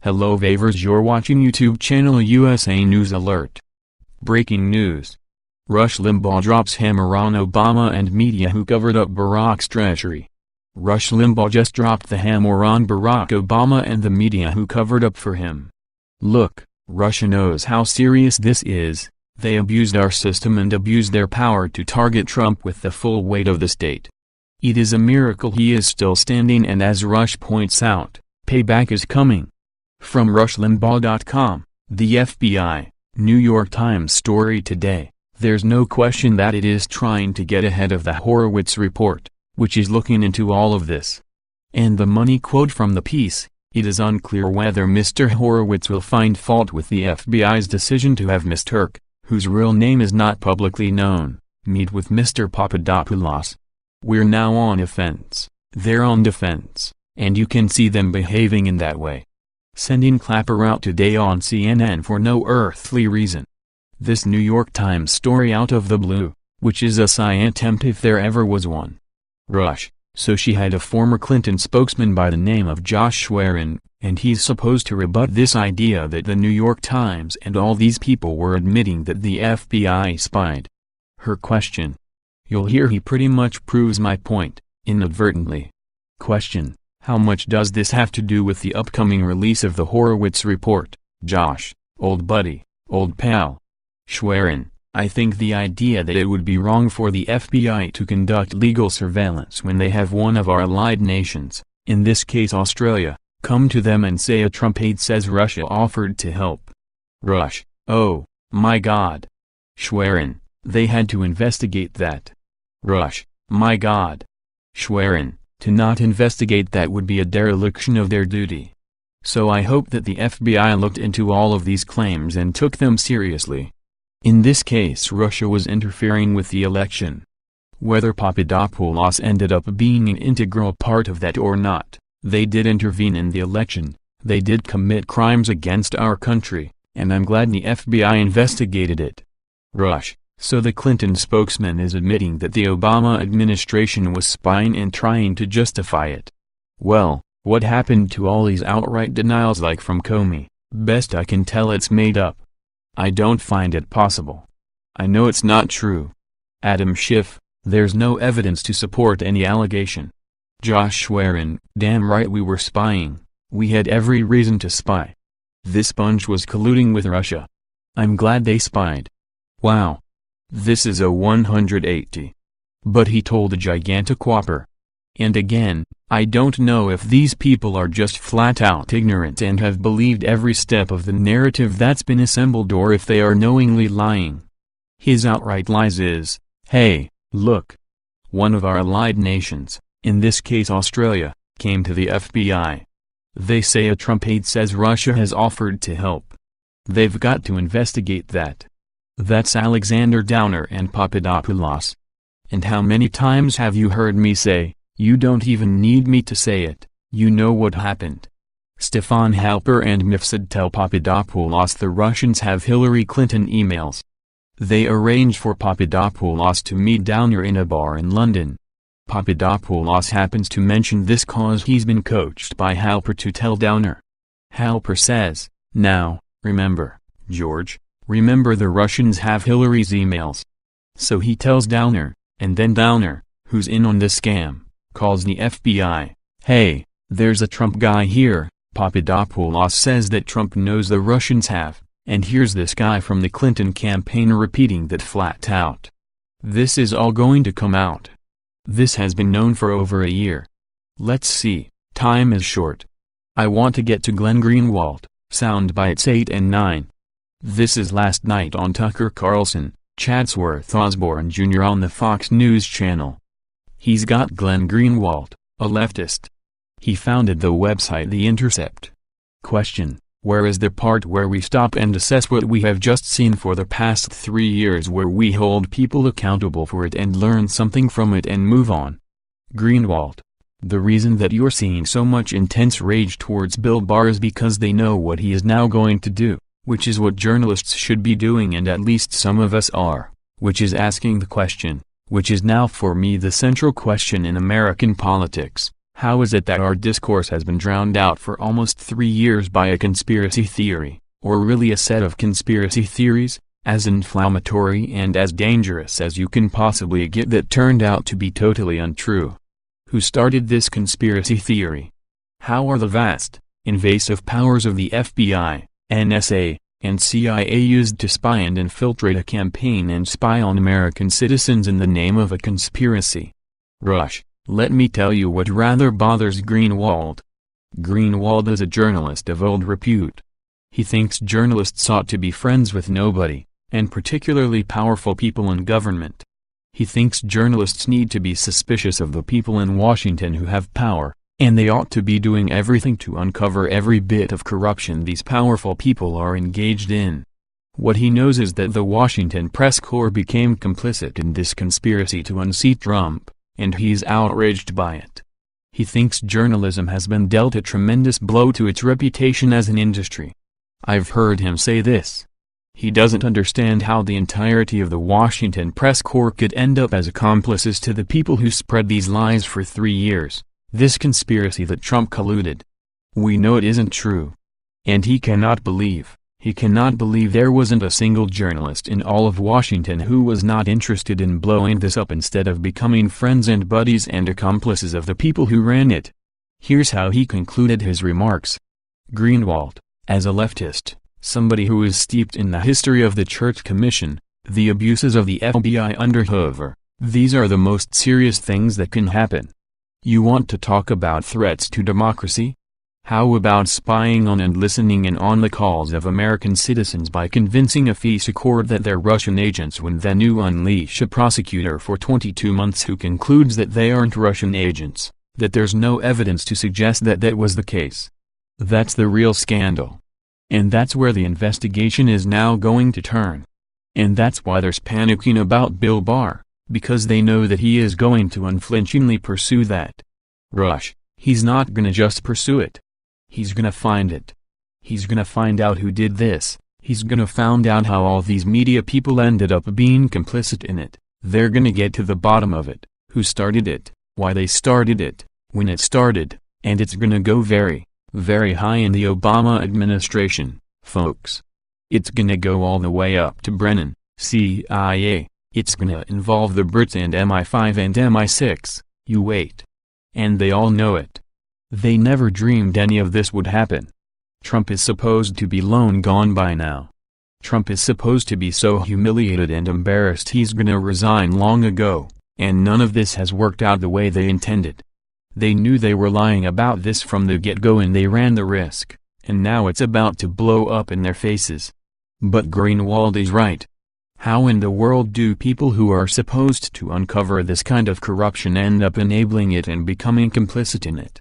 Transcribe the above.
Hello Vavers, you're watching YouTube channel USA News Alert. Breaking news. Rush Limbaugh drops hammer on Obama and media who covered up Barack's treachery. Rush Limbaugh just dropped the hammer on Barack Obama and the media who covered up for him. Look, Russia knows how serious this is. They abused our system and abused their power to target Trump with the full weight of the state. It is a miracle he is still standing, and as Rush points out, payback is coming. From RushLimbaugh.com, the FBI, New York Times story today, there's no question that it is trying to get ahead of the Horowitz report, which is looking into all of this. And the money quote from the piece, it is unclear whether Mr. Horowitz will find fault with the FBI's decision to have Ms. Turk, whose real name is not publicly known, meet with Mr. Papadopoulos. We're now on offense, they're on defense, and you can see them behaving in that way. Sending Clapper out today on CNN for no earthly reason. This New York Times story out of the blue, which is a sigh attempt if there ever was one. Rush, so she had a former Clinton spokesman by the name of Josh Schwerin, and he's supposed to rebut this idea that the New York Times and all these people were admitting that the FBI spied. Her question. You'll hear he pretty much proves my point, inadvertently. Question. How much does this have to do with the upcoming release of the Horowitz report, Josh, old buddy, old pal? Schwerin, I think the idea that it would be wrong for the FBI to conduct legal surveillance when they have one of our allied nations, in this case Australia, come to them and say a Trump aide says Russia offered to help. Rush, oh, my God. Schwerin, they had to investigate that. Rush, my God. Schwerin, to not investigate that would be a dereliction of their duty. So I hope that the FBI looked into all of these claims and took them seriously. In this case, Russia was interfering with the election. Whether Papadopoulos ended up being an integral part of that or not, they did intervene in the election, they did commit crimes against our country, and I'm glad the FBI investigated it. Rush. So the Clinton spokesman is admitting that the Obama administration was spying and trying to justify it. Well, what happened to all these outright denials like from Comey? Best I can tell it's made up. I don't find it possible. I know it's not true. Adam Schiff, there's no evidence to support any allegation. Josh Schwerin, damn right we were spying, we had every reason to spy. This bunch was colluding with Russia. I'm glad they spied. Wow. This is a 180. But he told a gigantic whopper. And again, I don't know if these people are just flat out ignorant and have believed every step of the narrative that's been assembled, or if they are knowingly lying. His outright lies is, hey, look. One of our allied nations, in this case Australia, came to the FBI. They say a Trump aide says Russia has offered to help. They've got to investigate that. That's Alexander Downer and Papadopoulos. And how many times have you heard me say, you don't even need me to say it, you know what happened. Stefan Halper and Mifsud tell Papadopoulos the Russians have Hillary Clinton emails. They arrange for Papadopoulos to meet Downer in a bar in London. Papadopoulos happens to mention this cause he's been coached by Halper to tell Downer. Halper says, now, remember, George, remember the Russians have Hillary's emails. So he tells Downer, and then Downer, who's in on this scam, calls the FBI. Hey, there's a Trump guy here. Papadopoulos says that Trump knows the Russians have, and here's this guy from the Clinton campaign repeating that flat out. This is all going to come out. This has been known for over a year. Let's see, time is short. I want to get to Glenn Greenwald, sound bites 8 and 9. This is last night on Tucker Carlson, Chatsworth Osborne Jr. on the Fox News channel. He's got Glenn Greenwald, a leftist. He founded the website The Intercept. Question, where is the part where we stop and assess what we have just seen for the past 3 years, where we hold people accountable for it and learn something from it and move on? Greenwald, the reason that you're seeing so much intense rage towards Bill Barr is because they know what he is now going to do, which is what journalists should be doing, and at least some of us are, which is asking the question, which is now for me the central question in American politics. How is it that our discourse has been drowned out for almost 3 years by a conspiracy theory, or really a set of conspiracy theories, as inflammatory and as dangerous as you can possibly get, that turned out to be totally untrue? Who started this conspiracy theory? How are the vast, invasive powers of the FBI, NSA, and CIA used to spy and infiltrate a campaign and spy on American citizens in the name of a conspiracy? Rush, let me tell you what rather bothers Greenwald. Greenwald is a journalist of old repute. He thinks journalists ought to be friends with nobody, and particularly powerful people in government. He thinks journalists need to be suspicious of the people in Washington who have power, and they ought to be doing everything to uncover every bit of corruption these powerful people are engaged in. What he knows is that the Washington press corps became complicit in this conspiracy to unseat Trump, and he's outraged by it. He thinks journalism has been dealt a tremendous blow to its reputation as an industry. I've heard him say this. He doesn't understand how the entirety of the Washington press corps could end up as accomplices to the people who spread these lies for 3 years, this conspiracy that Trump colluded. We know it isn't true. And he cannot believe there wasn't a single journalist in all of Washington who was not interested in blowing this up instead of becoming friends and buddies and accomplices of the people who ran it. Here's how he concluded his remarks. Greenwald, as a leftist, somebody who is steeped in the history of the Church Commission, the abuses of the FBI under Hoover, these are the most serious things that can happen. You want to talk about threats to democracy? How about spying on and listening in on the calls of American citizens by convincing a FISA court that they're Russian agents when then you unleash a prosecutor for 22 months who concludes that they aren't Russian agents, that there's no evidence to suggest that that was the case? That's the real scandal. And that's where the investigation is now going to turn. And that's why there's panicking about Bill Barr, because they know that he is going to unflinchingly pursue that. Rush, he's not gonna just pursue it. He's gonna find it. He's gonna find out who did this. He's gonna find out how all these media people ended up being complicit in it. They're gonna get to the bottom of it, who started it, why they started it, when it started, and it's gonna go very, very high in the Obama administration, folks. It's gonna go all the way up to Brennan, CIA. It's gonna involve the Brits and MI5 and MI6, you wait. And they all know it. They never dreamed any of this would happen. Trump is supposed to be long gone by now. Trump is supposed to be so humiliated and embarrassed he's gonna resign long ago, and none of this has worked out the way they intended. They knew they were lying about this from the get-go and they ran the risk, and now it's about to blow up in their faces. But Greenwald is right. How in the world do people who are supposed to uncover this kind of corruption end up enabling it and becoming complicit in it?